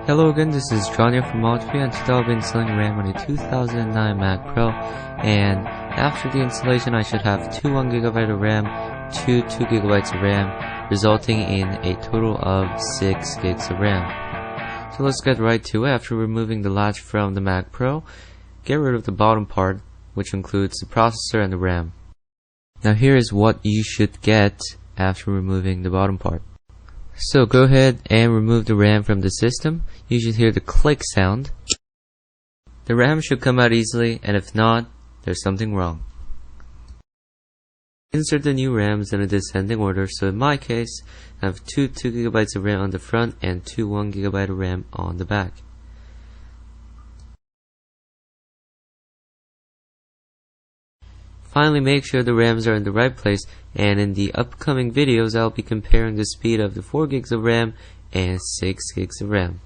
Hello again, this is John here from Audrey, and today I'll be installing RAM on a 2009 Mac Pro, and after the installation I should have two 1GB of RAM, two 2GB of RAM, resulting in a total of 6 gigs of RAM. So let's get right to it. After removing the latch from the Mac Pro, get rid of the bottom part, which includes the processor and the RAM. Now here is what you should get after removing the bottom part. So go ahead and remove the RAM from the system. You should hear the click sound. The RAM should come out easily, and if not, there's something wrong. Insert the new RAMs in a descending order, so in my case, I have two 2GB of RAM on the front and two 1GB of RAM on the back. Finally, make sure the RAMs are in the right place, and in the upcoming videos I'll be comparing the speed of the 4 gigs of RAM and 6 gigs of RAM.